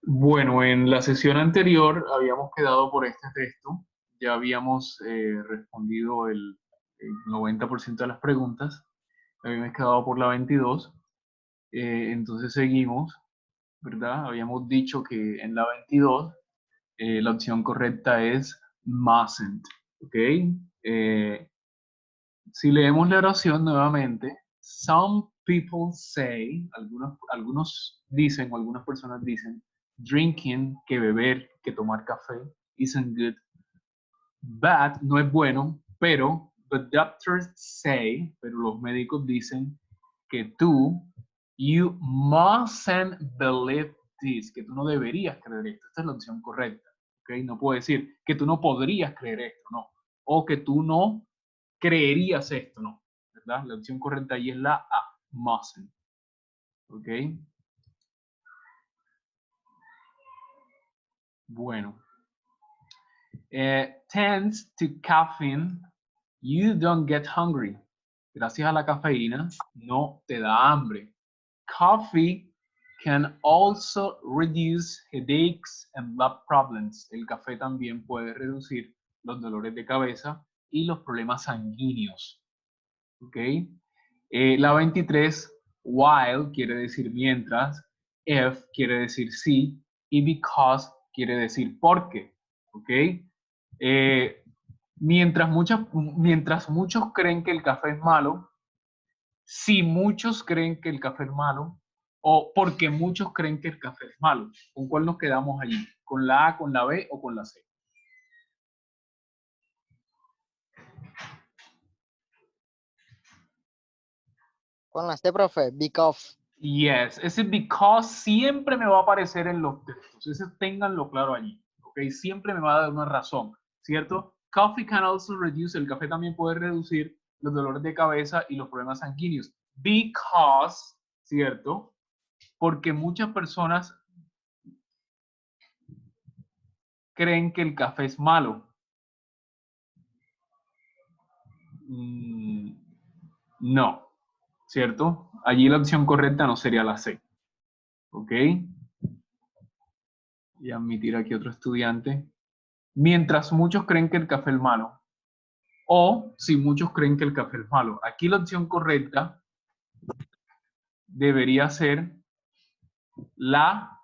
Bueno, en la sesión anterior habíamos quedado por este texto, ya habíamos respondido el 90% de las preguntas, habíamos quedado por la 22, entonces seguimos, ¿verdad? Habíamos dicho que en la 22 la opción correcta es mustn't, ¿ok? Eh, si leemos la oración nuevamente, some people say, algunos dicen o algunas personas dicen, drinking, que beber, que tomar café, isn't good. Bad no es bueno, pero the doctors say, pero los médicos dicen que tú, you mustn't believe this, que tú no deberías creer esto. Esta es la opción correcta. ¿Ok? No puedo decir que tú no podrías creer esto, no. O que tú no creerías esto, no. ¿Verdad? La opción correcta ahí es la A, mustn't. ¿Ok? Bueno. Thanks to caffeine, you don't get hungry. Gracias a la cafeína, no te da hambre. Coffee can also reduce headaches and blood problems. El café también puede reducir los dolores de cabeza y los problemas sanguíneos. ¿Ok? La 23, while quiere decir mientras, if quiere decir sí y because quiere decir porque. ¿Ok? Mientras muchos creen que el café es malo, si muchos creen que el café es malo, o porque muchos creen que el café es malo, ¿con cuál nos quedamos allí? ¿Con la A, con la B o con la C? Con la C, profe, because. Yes, ese because siempre me va a aparecer en los textos, ese ténganlo claro allí, ¿ok? Siempre me va a dar una razón, ¿cierto? Coffee can also reduce, el café también puede reducir los dolores de cabeza y los problemas sanguíneos. Because, ¿cierto? Porque muchas personas creen que el café es malo. No, ¿cierto? Allí la opción correcta no sería la C. ¿Ok? Y admitir aquí otro estudiante. Mientras muchos creen que el café es malo. O si muchos creen que el café es malo. Aquí la opción correcta debería ser la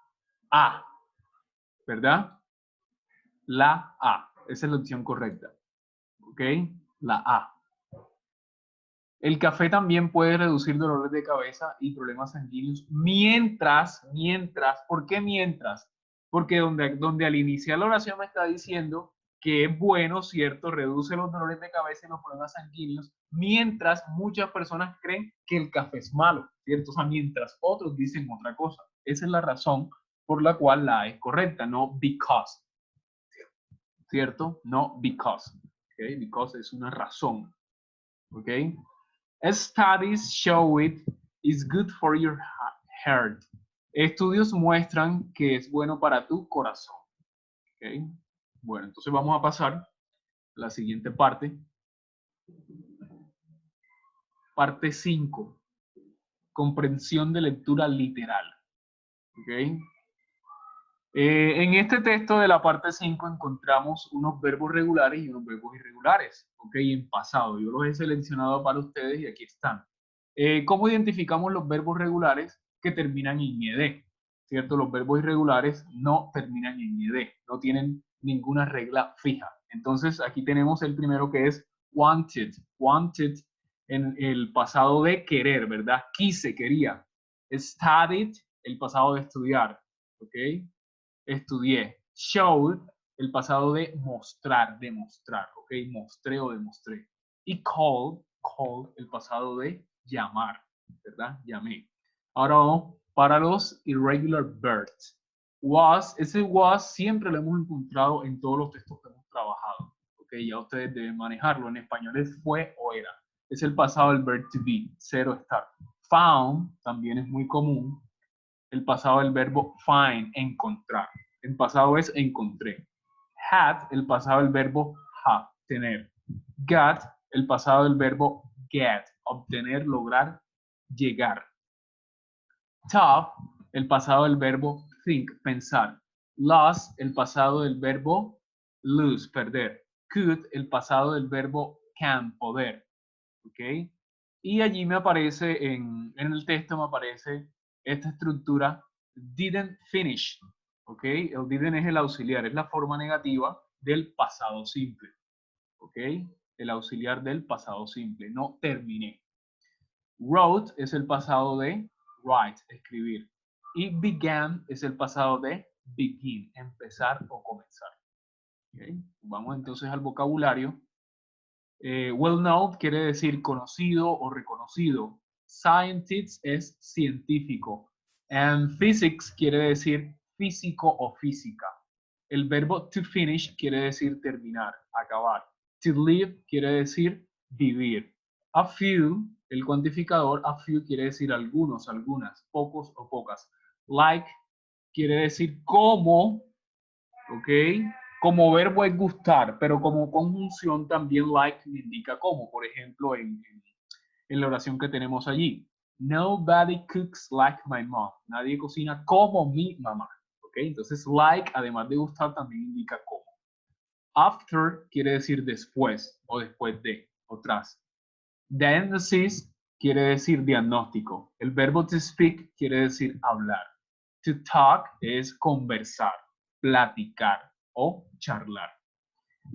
A, ¿verdad? La A. Esa es la opción correcta. ¿Ok? La A. El café también puede reducir dolores de cabeza y problemas sanguíneos mientras, ¿por qué mientras? Porque donde al iniciar la oración me está diciendo que es bueno, ¿cierto? Reduce los dolores de cabeza y los problemas sanguíneos, mientras muchas personas creen que el café es malo, ¿cierto? O sea, mientras otros dicen otra cosa. Esa es la razón por la cual la A es correcta, no because, ¿cierto? No because, ¿ok? Because es una razón, ¿ok? Studies show it is good for your heart. Estudios muestran que es bueno para tu corazón. ¿Okay? Bueno, entonces vamos a pasar a la siguiente parte. Parte 5. Comprensión de lectura literal. ¿Okay? En este texto de la parte 5 encontramos unos verbos regulares y unos verbos irregulares, ¿ok? En pasado. Yo los he seleccionado para ustedes y aquí están. ¿Cómo identificamos los verbos regulares que terminan en ed? ¿Cierto? Los verbos irregulares no terminan en ed, no tienen ninguna regla fija. Entonces aquí tenemos el primero que es wanted. Wanted en el pasado de querer, ¿verdad? Quise, quería. Studied, el pasado de estudiar, ¿ok? Estudié. Showed, el pasado de mostrar, demostrar, ¿ok? Mostré o demostré. Y called, el pasado de llamar, ¿verdad? Llamé. Ahora vamos para los irregular verbs. Ese was siempre lo hemos encontrado en todos los textos que hemos trabajado, ¿ok? Ya ustedes deben manejarlo. En español es fue o era. Es el pasado del verb to be, ser o estar. Found también es muy común. El pasado del verbo find, encontrar. El pasado es encontré. Had, el pasado del verbo have, tener. Got, el pasado del verbo get, obtener, lograr, llegar. Top, el pasado del verbo think, pensar. Lost, el pasado del verbo lose, perder. Could, el pasado del verbo can, poder. ¿Ok? Y allí me aparece, en el texto me aparece esta estructura, didn't finish. ¿Ok? El didn't es el auxiliar, es la forma negativa del pasado simple. ¿Ok? El auxiliar del pasado simple, no terminé. Wrote es el pasado de write, escribir. Y began es el pasado de begin, empezar o comenzar. ¿Okay? Vamos entonces al vocabulario. Well known quiere decir conocido o reconocido. Scientist es científico. And physics quiere decir físico o física. El verbo to finish quiere decir terminar, acabar. To live quiere decir vivir. A few, el cuantificador, a few quiere decir algunos, algunas, pocos o pocas. Like quiere decir como, ¿ok? Como verbo es gustar, pero como conjunción también like me indica como. Por ejemplo, en la oración que tenemos allí. Nobody cooks like my mom. Nadie cocina como mi mamá. ¿Ok? Entonces, like, además de gustar, también indica como. After quiere decir después o después de o tras. Diagnosis quiere decir diagnóstico. El verbo to speak quiere decir hablar. To talk es conversar, platicar o charlar.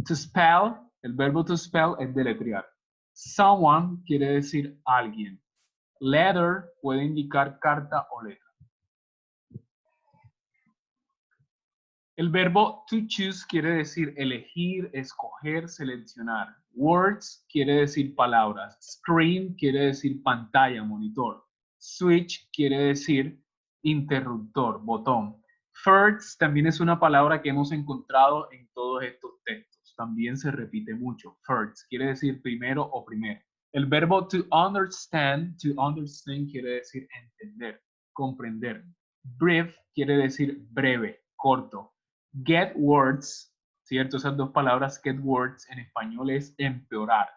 To spell, el verbo to spell es deletrear. Someone quiere decir alguien. Letter puede indicar carta o letra. El verbo to choose quiere decir elegir, escoger, seleccionar. Words quiere decir palabras. Screen quiere decir pantalla, monitor. Switch quiere decir interruptor, botón. First también es una palabra que hemos encontrado en todos estos textos. También se repite mucho. First quiere decir primero o primero. El verbo to understand quiere decir entender, comprender. Brief quiere decir breve, corto. Get words, ¿cierto? Esas dos palabras, get words, en español es empeorar.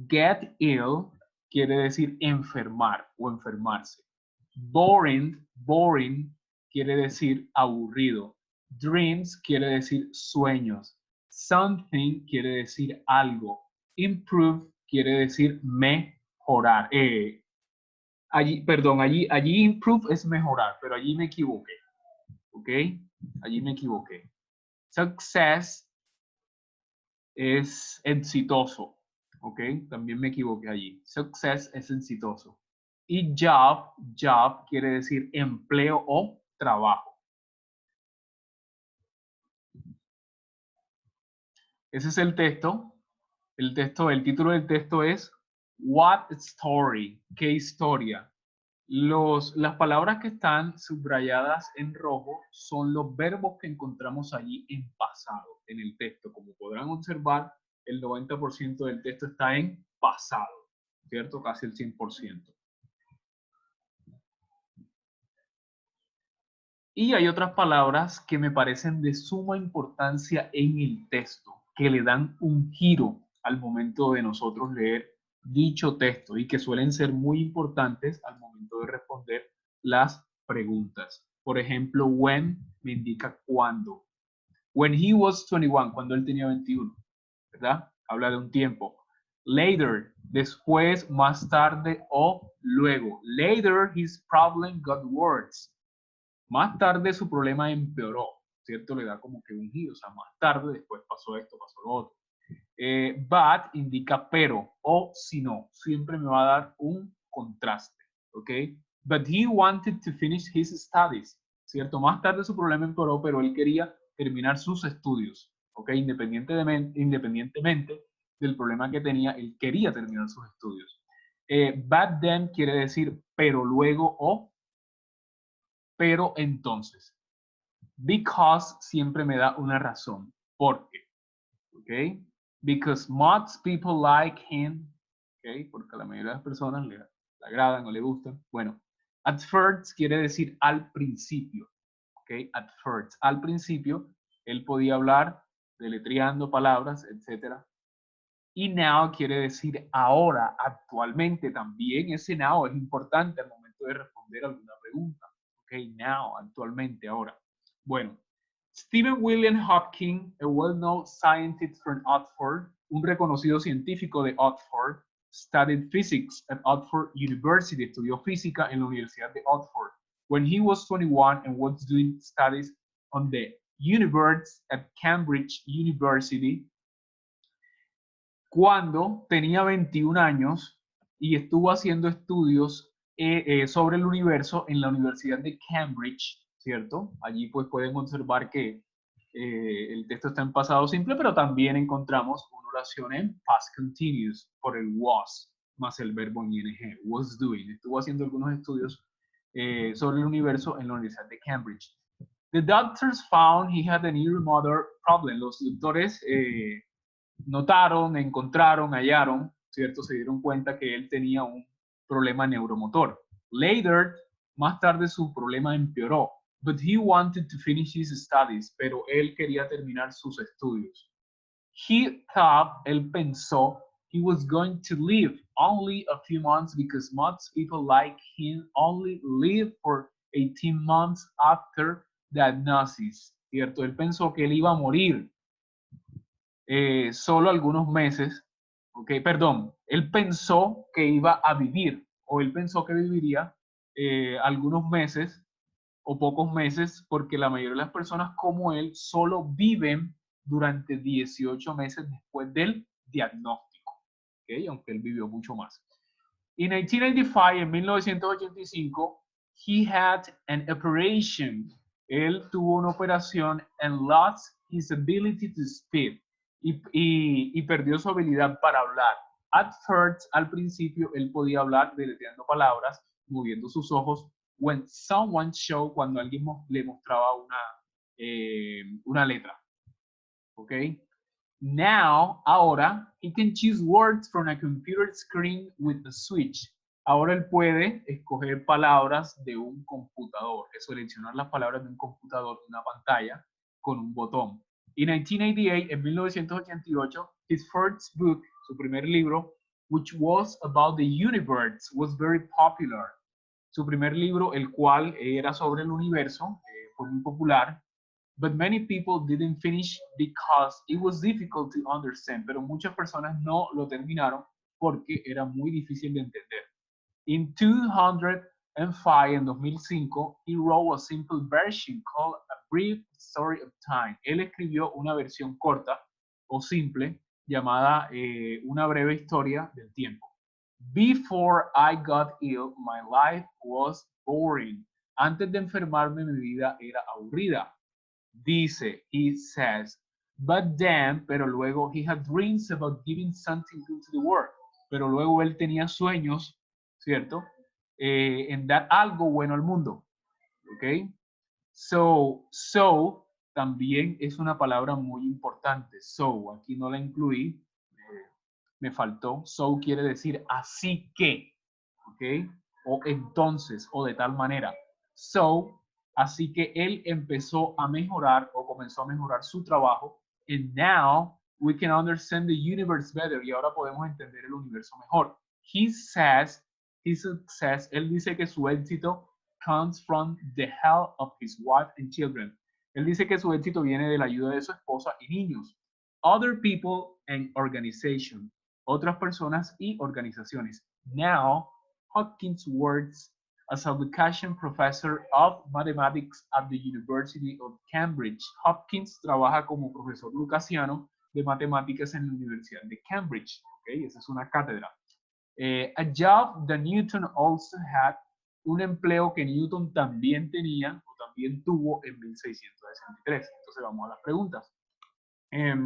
Get ill quiere decir enfermar o enfermarse. Boring quiere decir aburrido. Dreams quiere decir sueños. Something quiere decir algo. Improve quiere decir mejorar. Allí improve es mejorar, pero allí me equivoqué. ¿Ok? Allí me equivoqué. Success es exitoso. ¿Ok? También me equivoqué allí. Success es exitoso. Y job quiere decir empleo o trabajo. Ese es el texto. El título del texto es What Story? ¿Qué historia? Las palabras que están subrayadas en rojo son los verbos que encontramos allí en pasado, en el texto. Como podrán observar, el 90% del texto está en pasado, ¿cierto? Casi el 100%. Y hay otras palabras que me parecen de suma importancia en el texto, que le dan un giro al momento de nosotros leer dicho texto y que suelen ser muy importantes al momento de responder las preguntas. Por ejemplo, when me indica cuándo. When he was 21, cuando él tenía 21, ¿verdad? Habla de un tiempo. Later, después, más tarde o luego. Later, his problem got worse. Más tarde su problema empeoró, ¿cierto? Le da como que un giro, o sea, más tarde, después pasó esto, pasó lo otro. But indica pero o si no, siempre me va a dar un contraste, ¿ok? But he wanted to finish his studies, ¿cierto? Más tarde su problema empeoró, pero él quería terminar sus estudios, ¿ok? Independientemente del problema que tenía, él quería terminar sus estudios. But then quiere decir pero luego o pero entonces. Because siempre me da una razón. ¿Por qué? ¿Ok? Because most people like him. ¿Ok? Porque a la mayoría de las personas le agradan o le gustan. Bueno, at first quiere decir al principio. ¿Ok? At first. Al principio, él podía hablar deletreando palabras, etc. Y now quiere decir ahora, actualmente también. Ese now es importante al momento de responder alguna pregunta. Ok, now, actualmente, ahora. Bueno, Stephen William Hawking, a well-known scientist from Oxford, un reconocido científico de Oxford, studied physics at Oxford University, estudió física en la Universidad de Oxford. When he was 21 and was doing studies on the universe at Cambridge University, cuando tenía 21 años y estuvo haciendo estudios sobre el universo en la Universidad de Cambridge, ¿cierto? Allí pues pueden observar que el texto está en pasado simple, pero también encontramos una oración en past continuous por el was más el verbo en ing, was doing. Estuvo haciendo algunos estudios sobre el universo en la Universidad de Cambridge. The doctors found he had a neuromotor problem. Los doctores notaron, encontraron, hallaron, ¿cierto? Se dieron cuenta que él tenía un problema neuromotor. Later, más tarde su problema empeoró. But he wanted to finish his studies, pero él quería terminar sus estudios. He thought, él pensó, he was going to live only a few months because most people like him only live for 18 months after diagnosis, ¿cierto? Él pensó que él iba a morir solo algunos meses, ok, perdón, él pensó que iba a vivir o él pensó que viviría algunos meses o pocos meses porque la mayoría de las personas como él solo viven durante 18 meses después del diagnóstico, ¿okay? Aunque él vivió mucho más. En 1985, en 1985, he had an operation. Él tuvo una operación and lost his ability to speak. Y perdió su habilidad para hablar. At first, al principio, él podía hablar deletreando palabras, moviendo sus ojos. When someone showed, cuando alguien le mostraba una letra. ¿Ok? Now, ahora, he can choose words from a computer screen with a switch. Ahora él puede escoger palabras de un computador, seleccionar las palabras de un computador, de una pantalla, con un botón. En 1988, en 1988, his first book, su primer libro, which was about the universe, was very popular. Su primer libro, el cual era sobre el universo, fue muy popular. But many people didn't finish because it was difficult to understand. Pero muchas personas no lo terminaron porque era muy difícil de entender. In 2005, en 2005, he wrote a simple version called A Brief Story of Time. Él escribió una versión corta o simple llamada Una breve historia del tiempo. Before I got ill, my life was boring. Antes de enfermarme, mi vida era aburrida. Dice, he says, but then, pero luego, he had dreams about giving something good to the world. Pero luego él tenía sueños, ¿cierto? En dar algo bueno al mundo. ¿Ok? So, también es una palabra muy importante. So, aquí no la incluí. Me faltó. So quiere decir así que. ¿Ok? O entonces, o de tal manera. So, así que él empezó a mejorar o comenzó a mejorar su trabajo. And now we can understand the universe better. Y ahora podemos entender el universo mejor. He says, his success, él dice que su éxito comes from the help of his wife and children. Él dice que su éxito viene de la ayuda de su esposa y niños. Other people and organization. Otras personas y organizaciones. Now, Hopkins works as a vacation professor of mathematics at the University of Cambridge. Hopkins trabaja como profesor lucasiano de matemáticas en la Universidad de Cambridge. Okay, esa es una cátedra. A job that Newton also had, un empleo que Newton también tenía o también tuvo en 1663. Entonces vamos a las preguntas.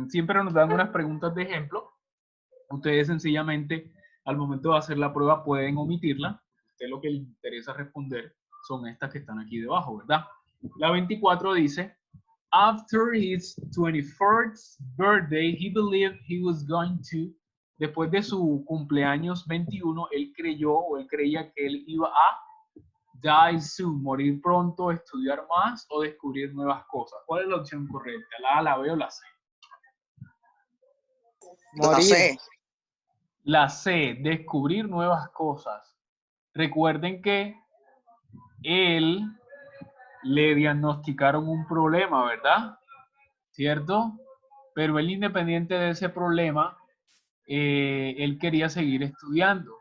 Siempre nos dan unas preguntas de ejemplo. Ustedes sencillamente al momento de hacer la prueba pueden omitirla. Usted lo que le interesa responder son estas que están aquí debajo, ¿verdad? La 24 dice, after his 21st birthday, he believed he was going to, después de su cumpleaños 21, él creyó o él creía que él iba a die soon, morir pronto, estudiar más o descubrir nuevas cosas. ¿Cuál es la opción correcta? ¿La A, la B o la C? Morir. La C. La C, descubrir nuevas cosas. Recuerden que él le diagnosticaron un problema, ¿verdad? ¿Cierto? Pero él, independiente de ese problema, él quería seguir estudiando.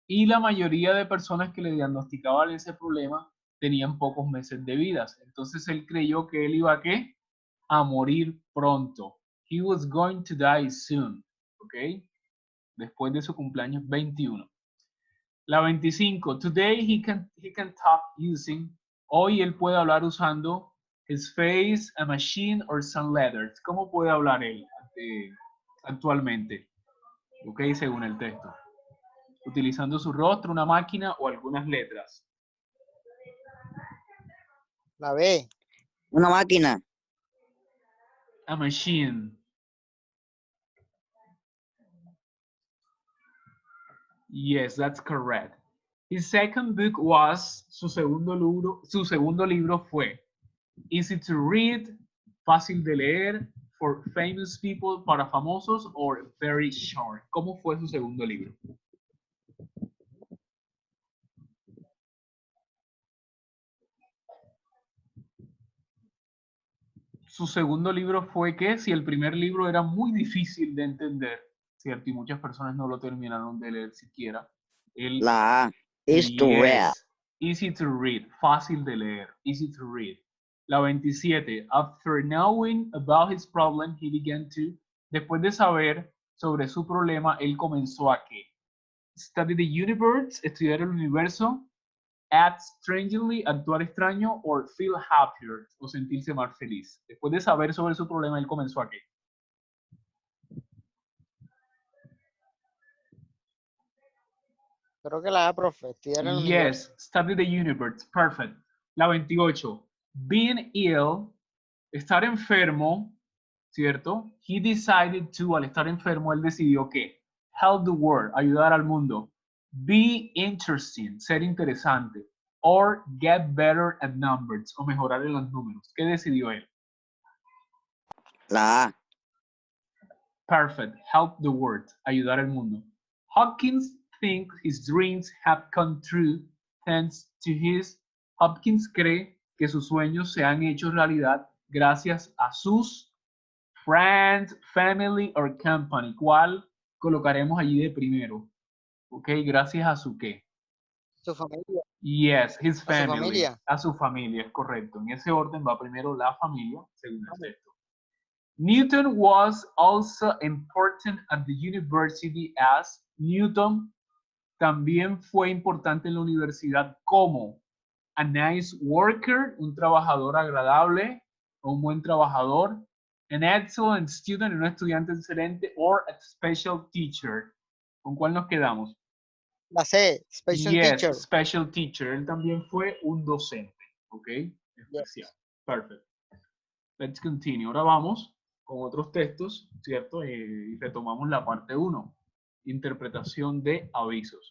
Y la mayoría de personas que le diagnosticaban ese problema tenían pocos meses de vida. Entonces él creyó que él iba a ¿qué? A morir pronto. He was going to die soon. ¿Ok? Después de su cumpleaños 21. La 25. Today he can talk using. Hoy él puede hablar usando his face, a machine, or some letters. ¿Cómo puede hablar él actualmente? Ok, según el texto. Utilizando su rostro, una máquina o algunas letras. La B. Una máquina. A machine. Yes, that's correct. His second book was, su segundo libro fue Easy to Read, fácil de leer, for famous people, para famosos, or very short. ¿Cómo fue su segundo libro? Su segundo libro fue que si el primer libro era muy difícil de entender, ¿cierto? Y muchas personas no lo terminaron de leer siquiera. La A. Is to read. Easy to read, fácil de leer, easy to read. La 27. After knowing about his problem, he began to, después de saber sobre su problema, él comenzó a ¿qué? Study the universe, estudiar el universo, act strangely, actuar extraño, or feel happier, o sentirse más feliz. Después de saber sobre su problema, él comenzó a ¿qué? Creo que la A, profe. Estudiar el universo. Yes, study the universe, perfect. La 28. Being ill, estar enfermo, ¿cierto? He decided to, al estar enfermo, él decidió que help the world, ayudar al mundo. Be interesting, ser interesante. Or get better at numbers, o mejorar en los números. ¿Qué decidió él? La A. Perfect, help the world, ayudar al mundo. Hopkins thinks his dreams have come true thanks to his. Hopkins cree que sus sueños se han hecho realidad gracias a sus friends, family or company. ¿Cuál colocaremos allí de primero? Ok, gracias a su qué. Su familia. Yes, his A su family. familia. A su familia, es correcto. En ese orden va primero la familia, según el texto. Newton was also important at the university as Newton también fue importante en la universidad como a nice worker, un trabajador agradable, o un buen trabajador, an excellent student, un estudiante excelente, or a special teacher. ¿Con cuál nos quedamos? La C. Special Yes, teacher. special teacher. Él también fue un docente, ¿ok? Especial. Yes. Perfect. Let's continue. Ahora vamos con otros textos, ¿cierto? Y retomamos la parte 1, interpretación de avisos.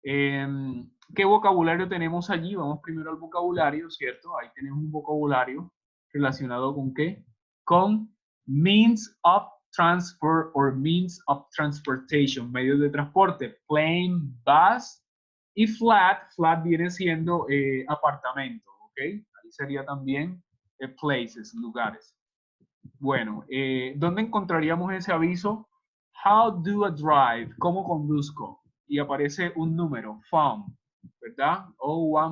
¿Qué vocabulario tenemos allí? Vamos primero al vocabulario, ¿cierto? Ahí tenemos un vocabulario relacionado con ¿qué? Con means of transfer or means of transportation, medios de transporte, plane, bus y flat. Flat viene siendo apartamento, ¿ok? Ahí sería también places, lugares. Bueno, ¿dónde encontraríamos ese aviso? How do I drive? ¿Cómo conduzco? Y aparece un número, phone, ¿verdad?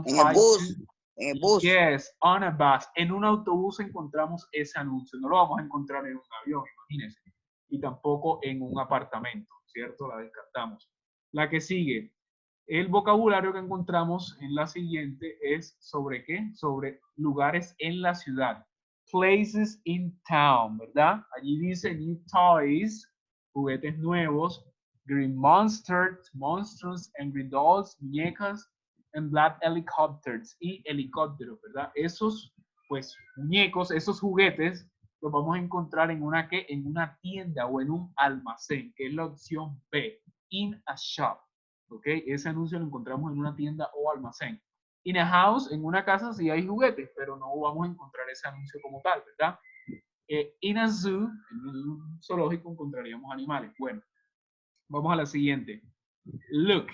En el 0152. bus. En el bus. Yes, on a bus. En un autobús encontramos ese anuncio. No lo vamos a encontrar en un avión, imagínense. Y tampoco en un apartamento, ¿cierto? La descartamos. La que sigue. El vocabulario que encontramos en la siguiente es sobre ¿qué? Sobre lugares en la ciudad. Places in town, ¿verdad? Allí dice new toys, juguetes nuevos, green monsters, monsters, angry dolls, muñecas, and black helicopters y helicópteros, ¿verdad? Esos, pues, muñecos, esos juguetes, los vamos a encontrar en una, ¿qué? En una tienda o en un almacén, que es la opción B, in a shop. ¿Ok? Ese anuncio lo encontramos en una tienda o almacén. In a house, en una casa sí hay juguetes, pero no vamos a encontrar ese anuncio como tal, ¿verdad? In a zoo, en un zoológico encontraríamos animales. Bueno, vamos a la siguiente. Look,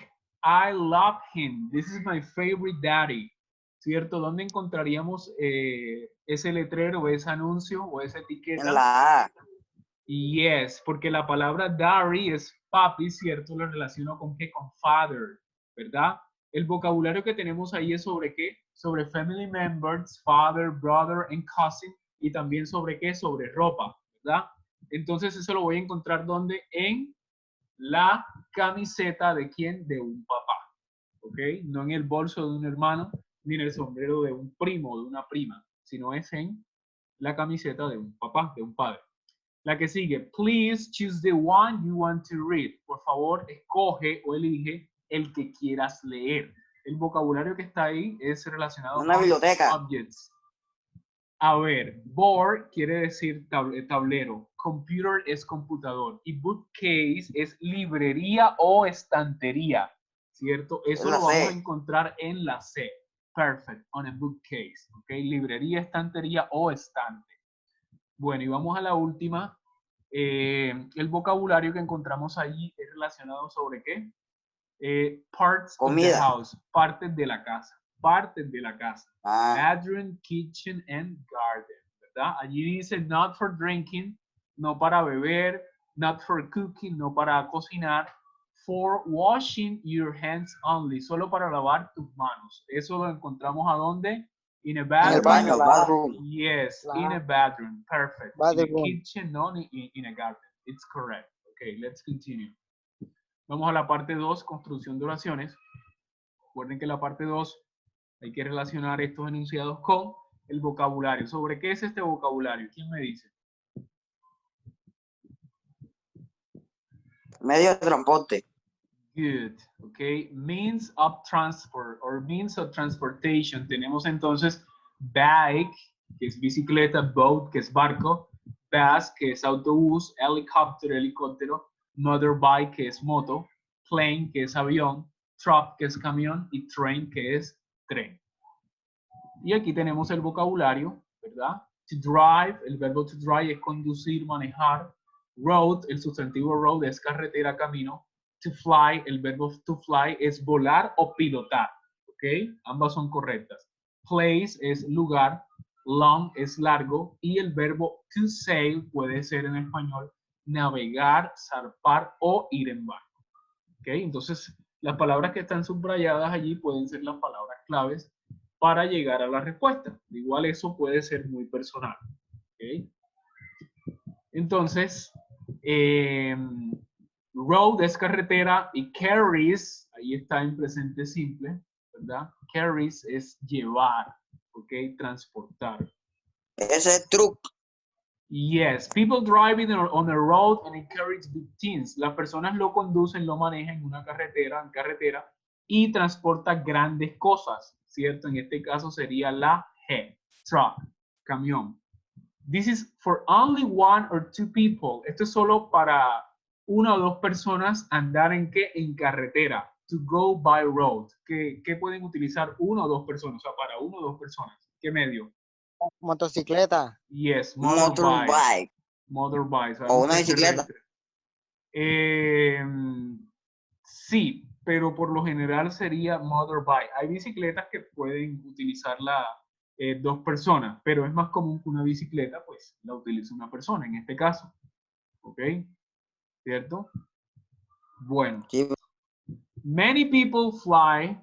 I love him. This is my favorite daddy. ¿cierto? ¿Dónde encontraríamos ese letrero o ese anuncio o esa etiqueta? En la A. Yes, porque la palabra daddy es papi, ¿cierto? Lo relaciono con qué? Con father, ¿verdad? El vocabulario que tenemos ahí es sobre qué? Sobre family members, father, brother and cousin, y también sobre qué? Sobre ropa, ¿verdad? Entonces eso lo voy a encontrar ¿dónde? En la camiseta de quién? De un papá, ¿ok? No en el bolso de un hermano, ni en el sombrero de un primo o de una prima, sino es en la camiseta de un papá, de un padre. La que sigue, please choose the one you want to read. Por favor, escoge o elige el que quieras leer. El vocabulario que está ahí es relacionado Una con biblioteca. objects. A ver, board quiere decir tablero, computer es computador y bookcase es librería o estantería, ¿cierto? Eso La lo vamos a C. encontrar en la C. Perfect, on a bookcase, ¿ok? Librería, estantería o estante. Bueno, y vamos a la última. El vocabulario que encontramos allí es relacionado sobre qué? Parts of the Comida. house, partes de la casa, partes de la casa. Ah, Bedroom, kitchen and garden, ¿verdad? Allí dice not for drinking, no para beber, not for cooking, no para cocinar, for washing your hands only, solo para lavar tus manos. Eso lo encontramos ¿a dónde? In a en el bathroom. baño, la- bathroom. Yes, La- in a bathroom. Perfect. In a Bathroom. kitchen, no, in a garden. It's correct. Okay, let's continue. Vamos a la parte 2, construcción de oraciones. Recuerden que la parte 2 hay que relacionar estos enunciados con el vocabulario. ¿Sobre qué es este vocabulario? ¿Quién me dice? Medio de transporte. Good, ok. Means of transport or means of transportation. Tenemos entonces bike, que es bicicleta, boat, que es barco, bus, que es autobús, helicóptero, motorbike, que es moto, plane, que es avión, truck, que es camión, y train, que es tren. Y aquí tenemos el vocabulario, ¿verdad? To drive, el verbo to drive es conducir, manejar. Road, el sustantivo road es carretera, camino. To fly, el verbo to fly es volar o pilotar, ¿ok? Ambas son correctas. Place es lugar, long es largo y el verbo to sail puede ser en español navegar, zarpar o ir en barco, ¿ok? Entonces, las palabras que están subrayadas allí pueden ser las palabras claves para llegar a la respuesta. Igual eso puede ser muy personal, ¿ok? Entonces, road es carretera y carries, ahí está en presente simple, ¿verdad? Carries es llevar, ¿ok? Transportar. Ese es truck. Yes, people driving on a road and it carries big things. Las personas lo conducen, lo manejan en una carretera, y transporta grandes cosas, ¿cierto? En este caso sería la G, truck, camión. This is for only one or two people. Esto es solo para una o dos personas andar en qué? En carretera. To go by road. ¿Qué pueden utilizar una o dos personas? O sea, para una o dos personas. ¿Qué medio? Motocicleta. Yes, Motorbike. Motorbike. O una bicicleta. Sí, pero por lo general sería motorbike. Hay bicicletas que pueden utilizarla dos personas, pero es más común que una bicicleta, pues, la utilice una persona en este caso. ¿Ok? ¿Cierto? Bueno. Sí. Many people fly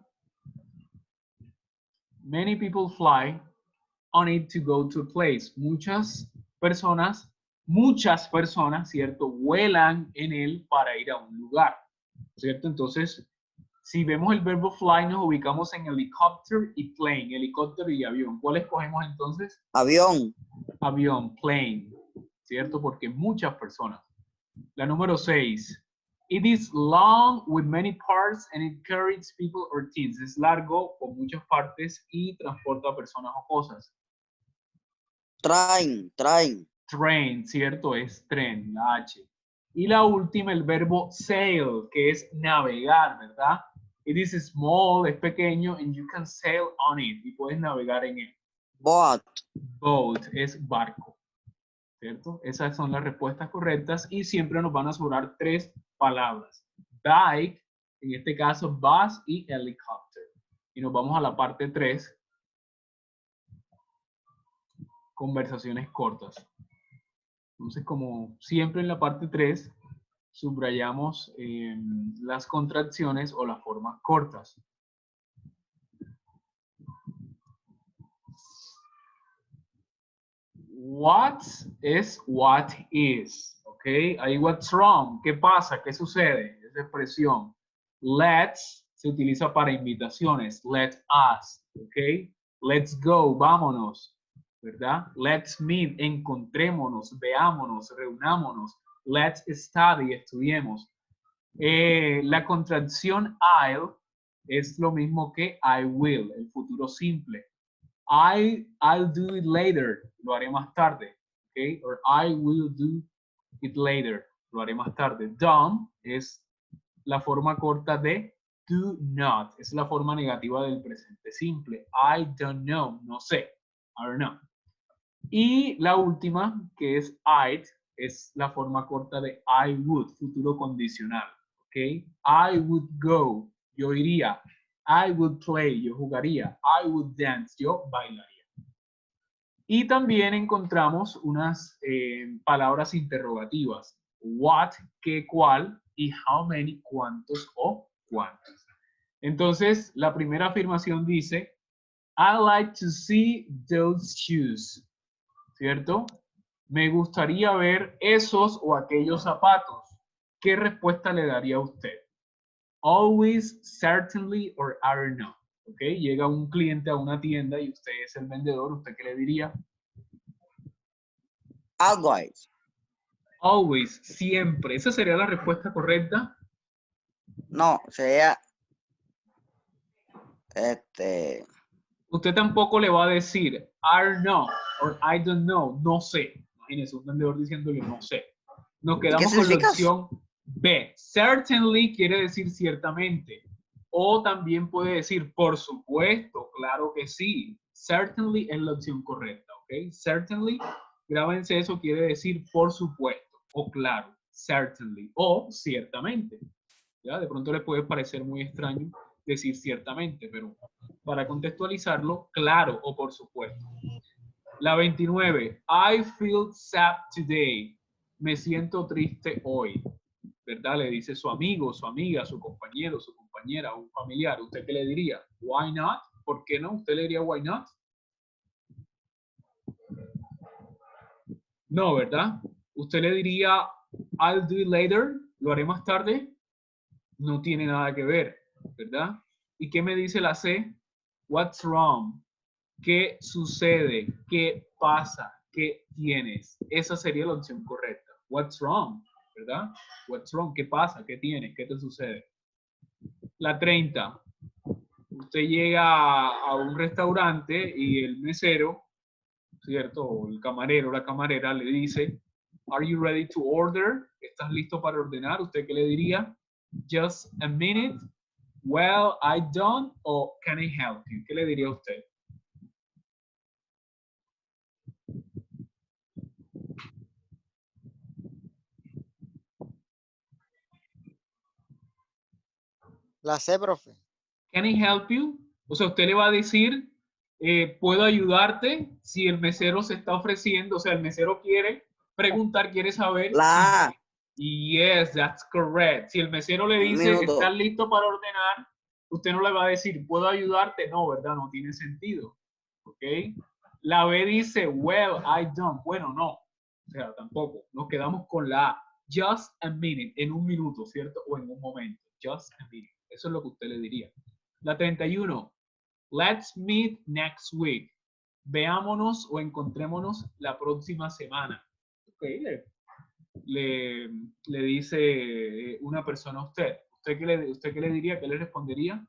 on it to go to a place. Muchas personas, ¿cierto? Vuelan en él para ir a un lugar, ¿cierto? Entonces, si vemos el verbo fly, nos ubicamos en helicopter y plane, helicóptero y avión. ¿Cuál escogemos entonces? Avión. Avión, plane, ¿cierto? Porque muchas personas. La número 6. It is long with many parts and it carries people or things. Es largo con muchas partes y transporta a personas o cosas. Train. Train, ¿cierto? Es tren, la H. Y la última, el verbo sail, que es navegar, ¿verdad? It is small, es pequeño, and you can sail on it. Y puedes navegar en él. Boat. Boat es barco, ¿cierto? Esas son las respuestas correctas y siempre nos van a sobrar 3 palabras. Bike, en este caso bus y helicopter. Y nos vamos a la parte 3, conversaciones cortas. Entonces, como siempre en la parte 3, subrayamos las contracciones o las formas cortas. What es what is, ¿ok? Ahí what's wrong, ¿qué pasa? ¿Qué sucede? Esa expresión. Let's se utiliza para invitaciones. Let us, ¿ok? Let's go, vámonos, ¿verdad? Let's meet, encontrémonos, veámonos, reunámonos. Let's study, estudiemos. La contracción I'll es lo mismo que I will, el futuro simple. I'll do it later, lo haré más tarde, ¿ok? Or I will do it later, lo haré más tarde. Don't es la forma corta de do not, es la forma negativa del presente simple. I don't know, no sé, I don't know. Y la última, que es I'd, es la forma corta de I would, futuro condicional, ¿ok? I would go, yo iría. I would play, yo jugaría. I would dance, yo bailaría. Y también encontramos unas palabras interrogativas. What, qué, cuál, y how many, cuántos o cuántos. Entonces, la primera afirmación dice, I like to see those shoes. ¿Cierto? Me gustaría ver esos o aquellos zapatos. ¿Qué respuesta le daría a usted? Always, certainly, or I don't know. ¿Ok? Llega un cliente a una tienda y usted es el vendedor. ¿Usted qué le diría? Always. Always, siempre. ¿Esa sería la respuesta correcta? No, sería Usted tampoco le va a decir I don't know or I don't know, no sé. Imagínese un vendedor diciéndole no sé. Nos quedamos con la significa? opción B. Certainly quiere decir ciertamente. O también puede decir por supuesto, claro que sí. Certainly es la opción correcta, ¿ok? Certainly, grábense eso, quiere decir por supuesto o claro. Certainly o ciertamente. ¿Ya? De pronto le puede parecer muy extraño decir ciertamente, pero para contextualizarlo, claro o por supuesto. La 29. I feel sad today. Me siento triste hoy. ¿Verdad? Le dice su amigo, su amiga, su compañero, su compañera, un familiar. ¿Usted qué le diría? Why not? ¿Por qué no? ¿Usted le diría why not? No, ¿verdad? ¿Usted le diría I'll do it later? ¿Lo haré más tarde? No tiene nada que ver, ¿verdad? ¿Y qué me dice la C? What's wrong? ¿Qué sucede? ¿Qué pasa? ¿Qué tienes? Esa sería la opción correcta. What's wrong? ¿Verdad? What's wrong? ¿Qué pasa? ¿Qué tienes? ¿Qué te sucede? La 30. Usted llega a un restaurante y el mesero, ¿cierto? O el camarero, la camarera le dice, Are you ready to order? ¿Estás listo para ordenar? ¿Usted qué le diría? Just a minute. Well, I don't. O can I help you? ¿Qué le diría a usted? La C, profe. Can I help you? O sea, usted le va a decir, ¿puedo ayudarte? Si el mesero se está ofreciendo, o sea, el mesero quiere preguntar, quiere saber. La A. Yes, that's correct. Si el mesero le dice, ¿estás listo para ordenar? Usted no le va a decir, ¿puedo ayudarte? No, ¿verdad? No tiene sentido. ¿Ok? La B dice, well, I don't. Bueno, no. O sea, tampoco. Nos quedamos con la A. Just a minute. En un minuto, ¿cierto? O en un momento. Just a minute. Eso es lo que usted le diría. La 31. Let's meet next week. Veámonos o encontrémonos la próxima semana. Ok, le dice una persona a usted. ¿Usted qué le diría? ¿Qué le respondería?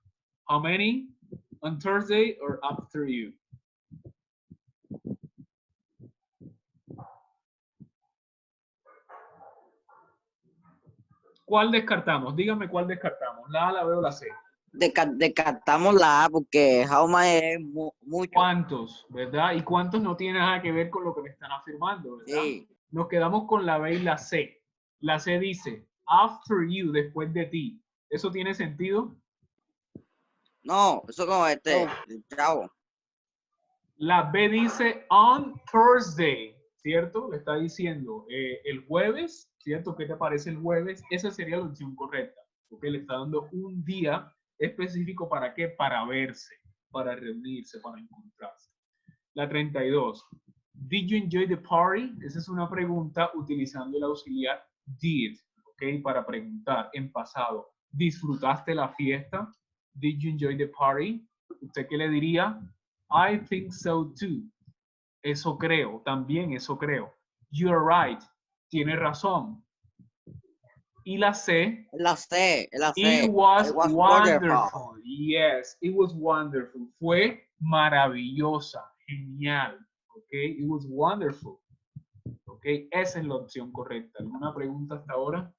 How many? On Thursday or after you? ¿Cuál descartamos? Dígame cuál descartamos. ¿La A, la B o la C? Descartamos la A porque how much es mucho. ¿Cuántos? ¿Verdad? ¿Y cuántos no tiene nada que ver con lo que me están afirmando? ¿Verdad? Sí. Nos quedamos con la B y la C. La C dice, after you, después de ti. ¿Eso tiene sentido? No, eso como No. chavo. La B dice on Thursday, ¿cierto? Le está diciendo el jueves, ¿cierto? ¿Qué te parece el jueves? Esa sería la opción correcta, porque le está dando un día específico para qué, para verse, para reunirse, para encontrarse. La 32. Did you enjoy the party? Esa es una pregunta utilizando el auxiliar did, ¿ok? Para preguntar en pasado. ¿Disfrutaste la fiesta? Did you enjoy the party? ¿Usted qué le diría? I think so too. Eso creo, también eso creo. You're right. Tiene razón. Y la C. La C. It was wonderful. wonderful. Yes, it was wonderful. Fue maravillosa, genial. Okay, it was wonderful. Ok, esa es la opción correcta. ¿Alguna pregunta hasta ahora?